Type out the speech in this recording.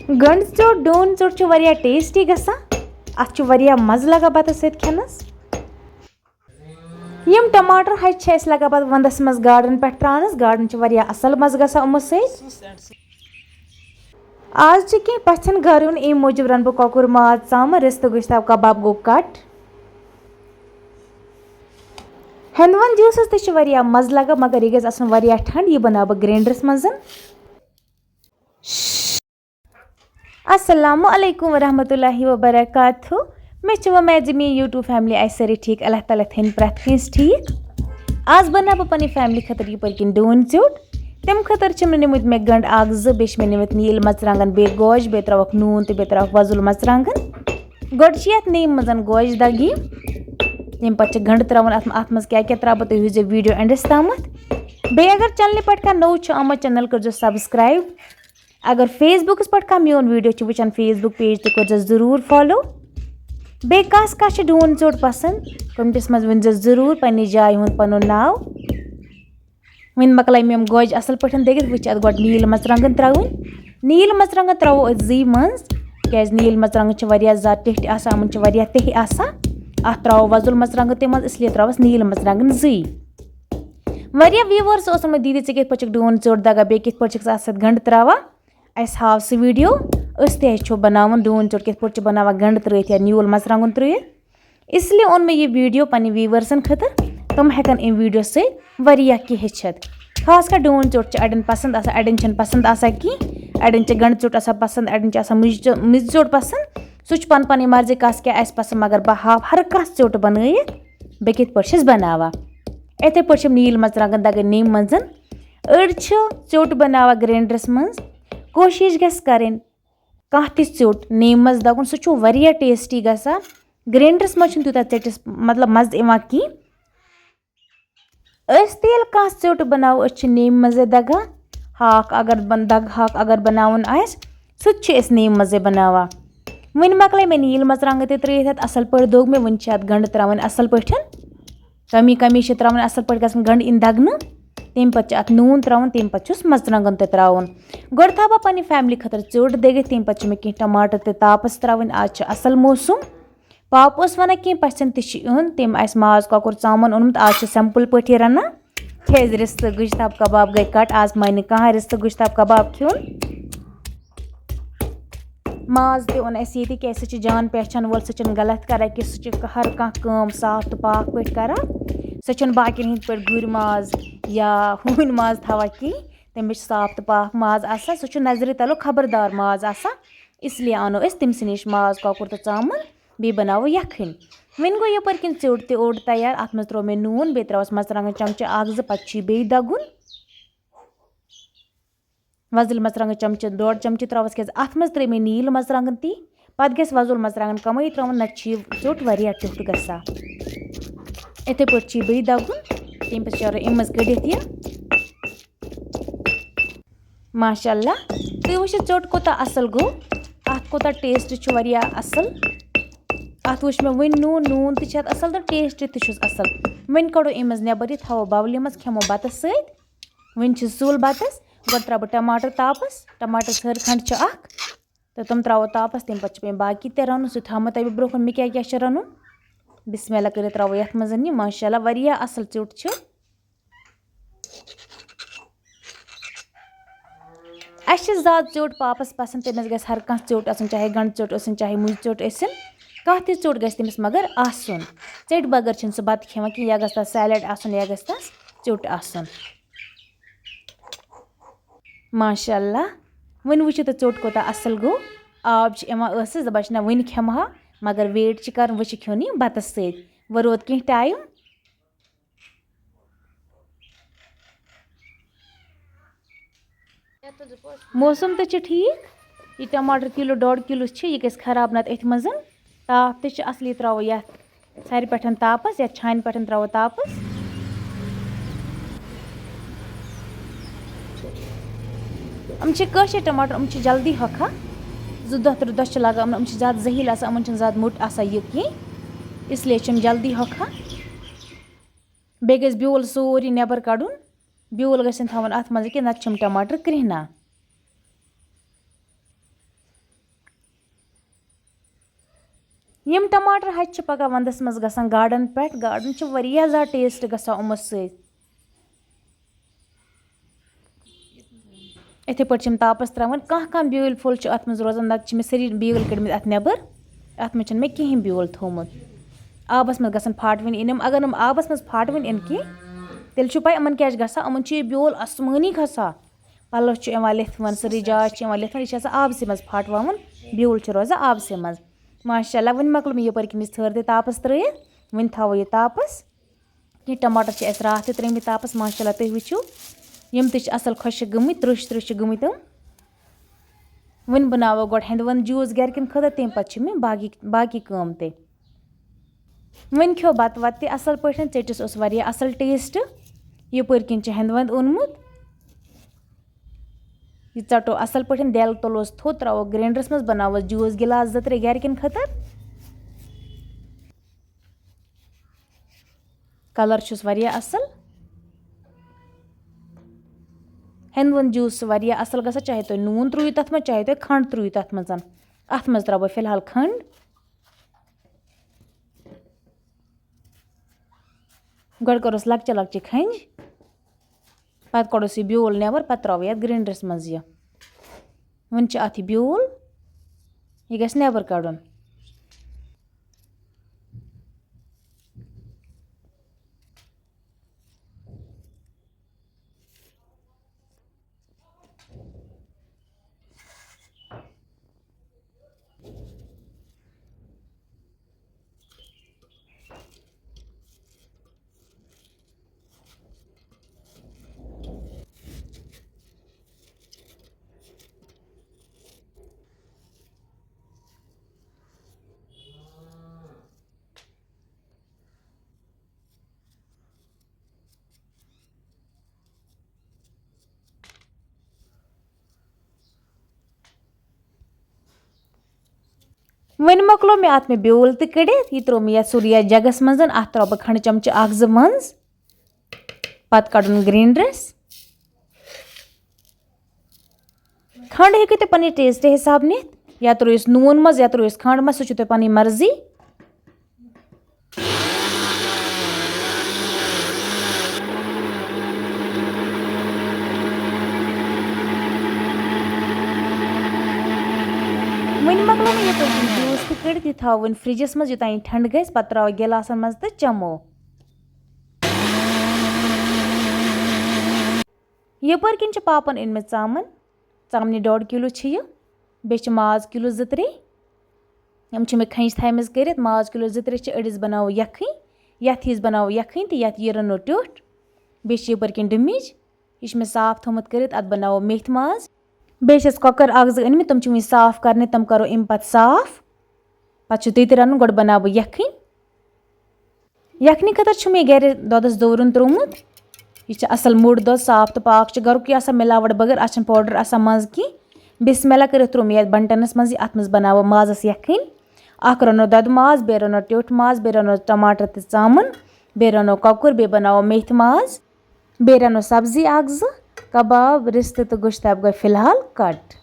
गंड चोट डून चोट वारिया टेस्टी गसान अत वारिया मज़ लगा बतस सत खेनस यम टमाटर हज लगा पत वंदस मज गार्डन पे त्रानस गार्डन वारिया असल मज़ गसान उमो सत आज कह पछन घर उन अम मूजूब रन बह कौकुर माज चाम रिस्त गोश्ताब कबाब गो कट हेंदवन जूसस तह वारिया मज़ लगा मगर यह गस आसन वारिया ठंड यह बना बह ग्राइंडरस मज अस्सलामु अलैकुम वरहमतुल्लाहि वबरकातुहू मे वमेद मे यूट्यूब फैमिली आई सारी ठीक अल्लाह ताला थन प्रत कंस ठीक आज बना बह पन्नी फैमिली खतर यह पकन डून चोट तम खतर निमुत मे गंड अख जो बे निमुत नील मरचांगन बे गोश बे त्रवक नून तो बे त्रवक वजुल मरचांगन गोड यथ नीम मजन गोश दगी तम पे गंड त्रावन अत मज क्या त्राव तुम वो वीडियो एंडस तम बे अगर चैनल पे नौ आमत चैनल कर सब्सक्राइब अगर फेसबुक पे मोन वीडियो वचान फेसबुक पेज तो कर जरूर फॉलो बे कस कस डून चोट पसंद कमेंटस मज वन जरूर पन्ने जाय हुंद पनुन नाव वन मकल मेम गोज असल पे दगित वच अत गोड नील मरचांगन त्रावन नील मरचांगन त्रावो जी मज क्या नील मरचांगन वारिया ज़्यादा टिठ आसान अमन वारिया तह आसान अत त्रावो वजुल मरचांगन ते मज इसलिए त्रावस नील मरचांगन जी वारिया व्यूवर्स ओस दीदी ऐ कित पे डून चोट दगा बे कित पे गंड त्रावा अस हाव सह वीडियो तह बनावन डून चोट कित पे बनावा गंड त्रित या न्यूल मरचांगन त्रित इसलिए ओन मे यह वीडियो पन्ने व्यूवर्सन खतर तम हेकन अम वीडियो से वारिया कह हेचित खास कर डून चोट अड़न पसंद आसान अड़न पसंद आसान कह अड़न गंड चोट आसान पसंद अड़न आसान मुज चोट पसंद सह पन पन मर्जी कस क्या पसंद मगर बह हाव हर कह चोट बनत बे कित पे बनावा इथे पे नील मरचांगन दगन नीम मजन अड़ चोट बनावा ग्राइंडरस मज कोशिश गस करें कह चोट नीम मज दगुन सह वारिया टेस्टी गसान ग्राइंडरस मज तूता चटिस मतलब मज इवान कह तेल कह चोट बनाओ नीम मजे दगा हाक अगर दग हाक अगर बनावन सह नीम मजे बनावा वन मकल मे नील मरचांग ते त्रित असल पे दोग मे वन गंड त्रावन असल पे कमी कमी त्रावन असल पे गसन गंड इन दगन तम पे अत नून त्रावन तम पे मरचांगन ते त्रावन गोड था बह पन्ने फैमिली खतर चोट दगित तम पे मे कह टमाटर ते तापस त्रावन आज असल मौसम पाप वन कह पसन तुन तम माज कौकुर चामन ओनमुत आज सिंपल पे रना खेज रिस्त गोश्ताब कबाब गई कट आज मान कह रिस्त गोश्ताब कबाब खेन माज ते ओन ये क्या सह जान पहचान वोल सह गलत करान कि सह हर कह साफ तो पाक पे करान सह बाकिन हिंद पे गुर माज या हून माज थवा कह तमिस साफ तो पाक माज आसान सह नजर तलो खबरदार माज आसान इसलिए आनो तमस नश माज कौकुर तो चामन बे बनावो यखन वन गो यपर किन चोट ते ओड तैयार अत मज त्रो मे नून बे त्रवस मरचांगन चमचे अख जो पे बे दगुन वजुल मरचांगन चमचे 1.5 चमचे त्रवस क्या अत मज त्रे मे नील मरचांगन ती पत गस वजुल मरचांगन कम त्रवन नत चोट वारिया टिठ गसा इथे पे बे दगुन तम पे चारो अम मज कड़ित यह माशाअल्लाह तुम वो चोट कोता असल गो अत कोता टेस्ट वारिया असल अत वो मे वन नून तत असल तो टेस्ट तस असल वन कड़ो अम मज नबर थो बवल मज खेमो बतस वन सूल बतस गो त्रा बह टमाटर तापस टमाटर सर खंड तो तम त्रो तापस तम पे बाकी ते रन सह थो तब ब्रोह मे क्या रन बिस्मिल्लाह कर त्रो ये मज माशाअल्लाह वारिया असल चोट ज़्यादा चोट पापस पसंद तमिस गस हर कह चोट आसन चाहे गंड चोट आसन चाहे मुज चोट आसन कह ति चोट गस तमिस मगर आसन चट बगर सह बत खेवान कि या गस सैलड आसन या गस चोट आसन माशाअल्लाह वन वो तो चोट कोता असल गो आब दपान ना वन खेमहा मगर वेट कर वो खेन बतस सत वो रोद कह टाइम मौसम तो ठीक यह टमाटर किलो 1.5 किलो यह गस खराब नत अथ मज ताप तो असली त्रो ये सर पे तापस या छान पे त्रो तापस कशर टमाटर जल्दी हखा 2 दह 3 दह लगान ज़्यादा जहील आसान ज़्यादा मोट आसान यह कह इसलिए जल्दी हखा बे गस ब्योल सोरी नबर कड़न ब्योल गसन थवन अत मज कि नत टमाटर कृहना यम टमाटर हच पका वंदस मज गसान गार्डन पे गार्डन वारिया ज़्यादा टेस्ट गसान उमो सत इथे पे तापस त्रावन कह ब्यूल फुल अत मज रोजान नत मे सारी ब्यूल कड़मित अत नबर अत मे मे कहें ब्यूल थोमुत आबस मज गसान फाटवन इन अगर नम आबस मज फाटवन इन कह तेल पै अमन क्या गसान अमन यह ब्यूल आसमानी खसान पलो लिथवन सारी जाय लिथवन यह आबस मज फाटवान ब्यूल रोजान आबस मज माशाल्लाह वन मकल मे यपर किन थर ते तापस त्रयित वन थो यह तापस कह टमाटर रात त्रेमित तापस माशाल्लाह तुम वुचो यम असल खुशक गमित त्रुश त्रुश गमित वन बनावो गोड हेंदवन जूस गरकन खतर तम पे मे बाकी काम ते वन खो बत वत असल पे चटिस असल टेस्ट यपर किन हेंदवंद ओनमुत यह चटो असल पे दिल तुलोस थो त्रो ग्राइंडरस मज बनावो जूस गिलास 2-3 गरकन खतर कलर छुस वारिया असल हेंदवन जूस वारिया असल गसा चाहे तो नून त्रुयु तथ मज चाहे तो खंड त्रुयु तथ मज अथ मज त्रो फिलहाल खंड गोड करोस लक्चे लक्चे खंज पत कड़ोस यह ब्यूल नबर पत त्रो ये ग्राइंडरस मज यह वन अथ ब्यूल यह गस नबर कड़न वन मकलो मे अत मे ब्यूल तो कड़ित यह त्रो मे सूर्या जगस मज अत त्रो बह खंड चमच 1-2 मज पत कड़न ग्राइंडरस खंड हेकु तुम पन्ने टेस्ट हिसाब नित या त्रोयस नून मज या त्रोयस खंड मज सह पन्नी मर्जी वन मकलो मे ये जूस तो कड़ित यह थवन फ्रिजस मज योतान ठंड गस पत त्रो गिलासन मज तो चमो यपर किन पापन इन चामन चामन 1.5 किलो बे माज किलो 2-3 यम मे खंज थमज कर माज किलो 2-3 अड़िस बनावो यखी यथ हिज बनावो यखी तो यथ यह रनो ट्योट बे यपर किन डुमिज यह मे साफ थोमुत कर अत बनावो मेथ माज बेस कॉकर 1-2 अनम तम वन साफ करने तम करो अम पे साफ पे तु रन गोड बना बह यखनी खतर मे गर दोदस दोवरन त्रोमुत यह असल मुड़ दो साफ तो पाक गरुक यह मिलावट बगैर अत पाउडर मज की बिस्मिल्लाह कर त्रो मे बंटनस मज अत मज बनावो माजस यखनी अख रनो दद माज बे रनो ट्योट माज बे रनो टमाटर तो चामन बे रनो कॉकर बे बनावो मेथ माज बे रनो सब्जी 1-2 कबाब रिश्ते तो गोश्ताब गए फिलहाल कट।